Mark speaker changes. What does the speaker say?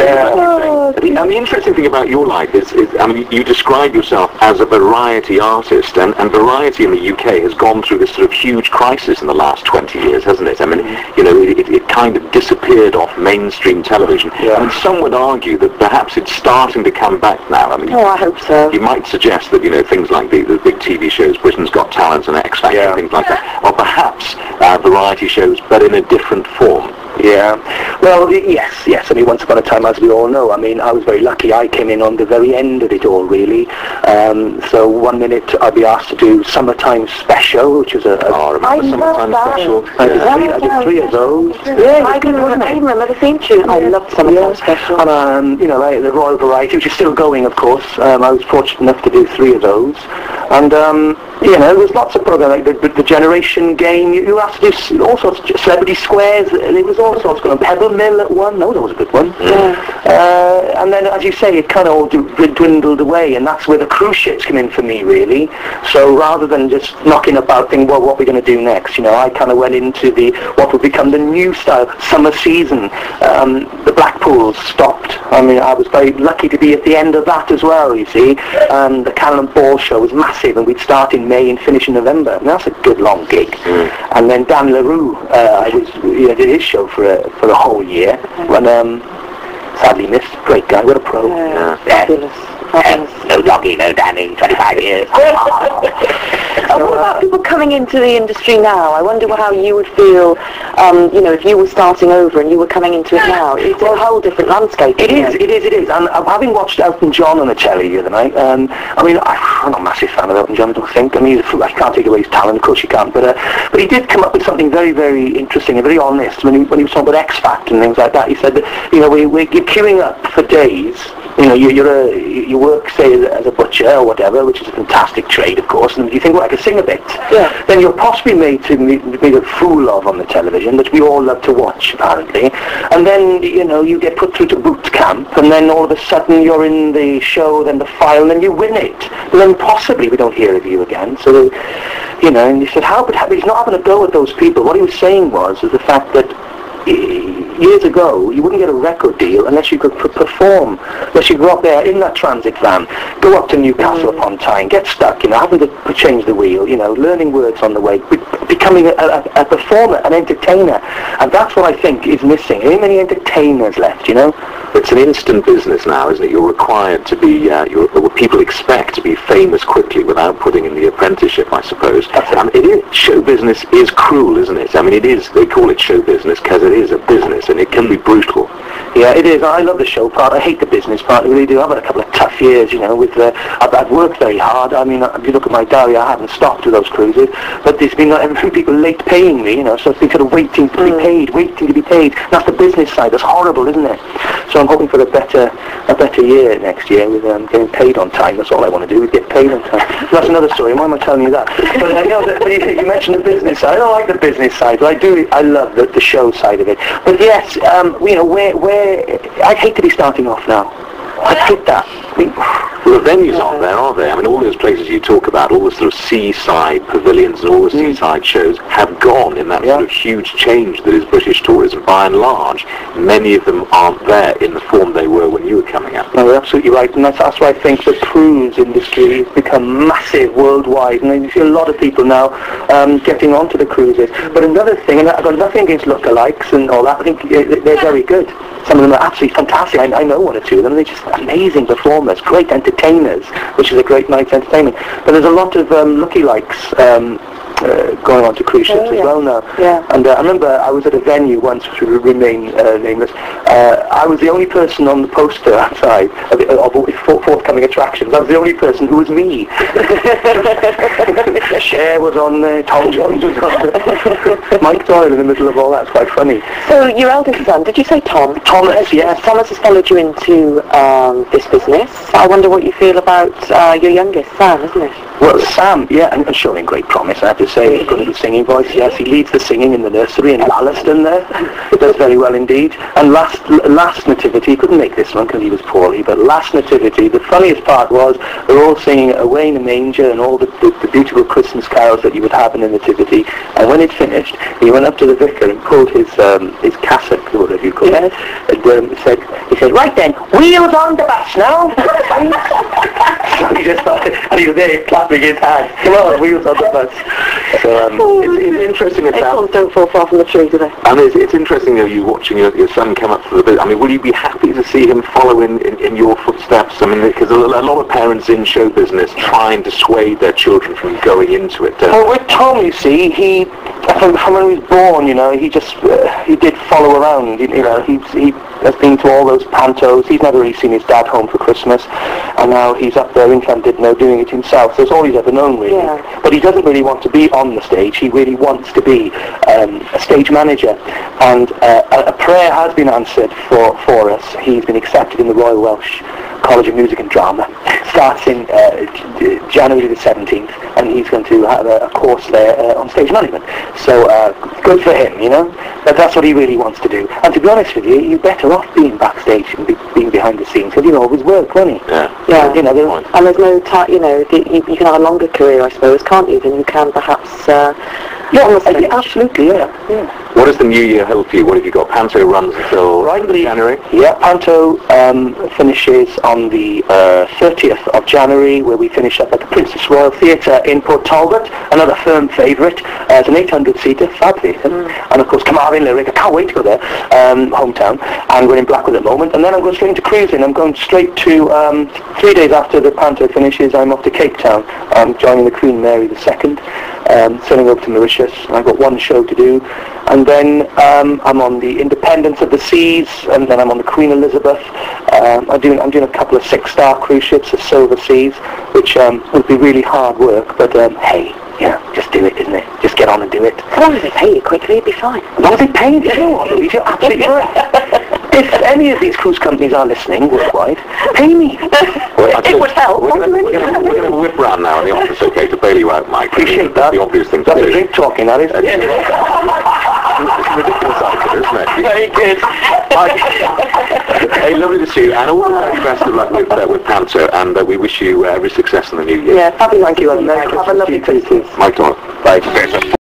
Speaker 1: And the interesting thing about your life is, I mean, you describe yourself as a variety artist, and variety in the UK has gone through this sort of huge crisis in the last 20 years, hasn't it? I mean, you know, it kind of disappeared off mainstream television. I mean, some would argue that perhaps it's starting to come back now. I mean,
Speaker 2: I hope so.
Speaker 1: You might suggest that, you know, things like the big TV shows, Britain's Got Talent and X Factor, and things like that, or perhaps variety shows, but in a different form.
Speaker 3: Yeah, well, yes. I mean, once upon a time, as we all know, I mean, I was very lucky. I came in on the very end of it all, really. So one minute I'd be asked to do Summertime Special, which was
Speaker 1: I remember Summertime Special.
Speaker 3: I did three of those.
Speaker 2: Yeah, I can remember the theme tune. I loved Summertime Special.
Speaker 3: And, you know, like the Royal Variety, which is still going, of course. I was fortunate enough to do three of those. And, you know, there was lots of programs, like the Generation Game. You have to do all sorts of Celebrity Squares. There was all sorts going on. Pebble Mill at one. No, that was a good one. And then, as you say, it kind of all dwindled away, and that's where the cruise ships come in for me, really. So rather than just knocking about thinking, well, what are we going to do next? You know, I kind of went into what would become the new style, summer season. The Blackpools stopped. I mean, I was very lucky to be at the end of that as well, you see. The Callan Ball show was massive, and we'd start in May and finish in November. And that's a good long gig. And then Dan LaRue, did his show for a whole year. When sadly missed. Great guy, what a pro.
Speaker 2: Fabulous.
Speaker 3: No doggy, no Danny, 25 years.
Speaker 2: And what about people coming into the industry now? I wonder how you would feel, you know, if you were starting over and you were coming into it now. It's a whole different landscape.
Speaker 3: It is. And having watched Elton John on the telly the other night, I mean, I'm not a massive fan of Elton John, I don't think. I mean, I can't take away his talent, of course you can't. But he did come up with something very, very interesting and very honest when he was talking about X Factor and things like that. He said that, you know, you're queuing up for days. You know, you work, say, as a butcher or whatever, which is a fantastic trade, of course, and you think, well, I could sing a bit. Yeah. Then you're possibly made a fool of on the television, which we all love to watch, apparently. And then, you know, you get put through to boot camp, and then all of a sudden you're in the show, then the file, and then you win it. But then possibly we don't hear of you again. So, you know, and he said, but he's not having a go at those people. What he was saying was the fact that years ago, you wouldn't get a record deal unless you could perform, unless you go up there in that transit van, go up to Newcastle upon Tyne, get stuck, you know, having to change the wheel, you know, learning words on the way, becoming a performer, an entertainer. And that's what I think is missing. There ain't many entertainers left, you know.
Speaker 1: It's an instant business now, isn't it? You're required to be, people expect to be famous quickly without putting in the apprenticeship, I suppose. Show business is cruel, isn't it? I mean, it is, they call it show business because it is a business and it can be brutal.
Speaker 3: Yeah, it is. I love the show part. I hate the business part. I really do. I've had a couple of tough years, you know, with, I've worked very hard. I mean, if you look at my diary, I haven't stopped with those cruises, but there's been a few people late paying me, you know, so it's been sort of waiting to be paid. That's the business side. That's horrible, isn't it? So I'm hoping for a better year next year with getting paid on time. That's all I want to do, is get paid on time. So that's another story. Why am I telling you that? But you mentioned the business side. I don't like the business side, but I love the show side of it. But yes, you know, where I'd hate to be starting off now. I'd hate that. I mean,
Speaker 1: well, the venues aren't there, are they? I mean, all those places you talk about, all the sort of seaside pavilions and all the seaside shows have gone in that sort of huge change that is British tourism. By and large, many of them aren't there in the form they were when you were coming up.
Speaker 3: No, you're absolutely right, and that's why I think the cruise industry has become massive worldwide, and you see a lot of people now getting onto the cruises. But another thing, and I've got nothing against lookalikes and all that, I think they're very good. Some of them are absolutely fantastic. I know one or two of them. They're just amazing performers, great entertainers, which is a great night's entertainment. But there's a lot of lookalikes going on to cruise ships as well now. Yeah. And I remember I was at a venue once, which will remain nameless. I was the only person on the poster outside of forthcoming attractions. I was the only person who was me. Cher was on there, Tom Jones was on there. Mike Doyle in the middle of all that. It's quite funny.
Speaker 2: So your eldest son, did you say Tom?
Speaker 3: Thomas, yes.
Speaker 2: Thomas has followed you into this business. I wonder what you feel about your youngest son, isn't it?
Speaker 3: Well, Sam, yeah, and showing great promise, I have to say. He's got a little singing voice, yes. He leads the singing in the nursery in Lalliston there. He does very well indeed. And last Nativity, he couldn't make this one because he was poorly, but last Nativity, the funniest part was they're all singing Away in a Manger and all the beautiful Christmas carols that you would have in a Nativity. And when it finished, he went up to the vicar and pulled his cassock, or whatever you call it, and he said, right then, wheels on the bus now. So he just started, and he was there clapping his hands. Come on, wheels on the bus. So it's interesting.
Speaker 2: Acorns don't fall far from the tree, do they?
Speaker 1: And it's interesting, you watching your son come up to the bit. I mean, will you be happy to see him follow in your footsteps? I mean, because a lot of parents in show business try and dissuade their children from going into it.
Speaker 3: Well, with Tom, you see, from when he was born, he did follow around. He has been to all those pantos. He's never really seen his dad home for Christmas, and now he's up there in Llandudno doing it himself. So it's all he's ever known, really.
Speaker 2: Yeah.
Speaker 3: But he doesn't really want to be on the stage. He really wants to be a stage manager. And a prayer has been answered for us. He's been accepted in the Royal Welsh College of Music and Drama. Starts in January the 17th, and he's going to have a course there on stage management. So good for him, That's what he really wants to do. And to be honest with you, you're better off being backstage and being behind the scenes, because you'll always work, won't you?
Speaker 2: Yeah. And there's no time, you can have a longer career, I suppose, can't you, than you can perhaps
Speaker 3: absolutely, yeah.
Speaker 1: What does the new year hold for you? What have you got? Panto runs until January?
Speaker 3: Yeah, Panto finishes on the 30th of January, where we finish up at the Princess Royal Theatre in Port Talbot, another firm favourite. It's an 800-seater, fab theatre. And of course, Carmarthen Lyric, I can't wait to go there, hometown, and we're in Blackwood at the moment. And then I'm going straight into cruising. I'm going straight to, 3 days after the Panto finishes, I'm off to Cape Town. I'm joining the Queen Mary II, sailing over to Mauritius. I've got one show to do. And then I'm on the Independence of the Seas, and then I'm on the Queen Elizabeth. I'm doing a couple of 6-star cruise ships, the Silver Seas, which would be really hard work, but hey, just do it, isn't it? Just get on and do it.
Speaker 2: As long as they pay you quickly, it'd be fine.
Speaker 3: As long as they pay you, Louise, you're absolutely right. If any of these cruise companies are listening worldwide, pay me.
Speaker 2: It would help.
Speaker 1: We're going to whip round now in the office, okay, to bail you out, Mike.
Speaker 3: Appreciate that.
Speaker 1: The obvious thing to
Speaker 3: That's
Speaker 1: do.
Speaker 3: drink talking, that is.
Speaker 1: It's a ridiculous outfit, isn't it?
Speaker 3: Very good.
Speaker 1: Mike, hey, lovely to see you, and all the very best of luck with Panto, and we wish you every success in the new year.
Speaker 2: Yeah, fabulous. Thank you, Mike. Have a lovely Christmas.
Speaker 1: Mike Donald. Bye.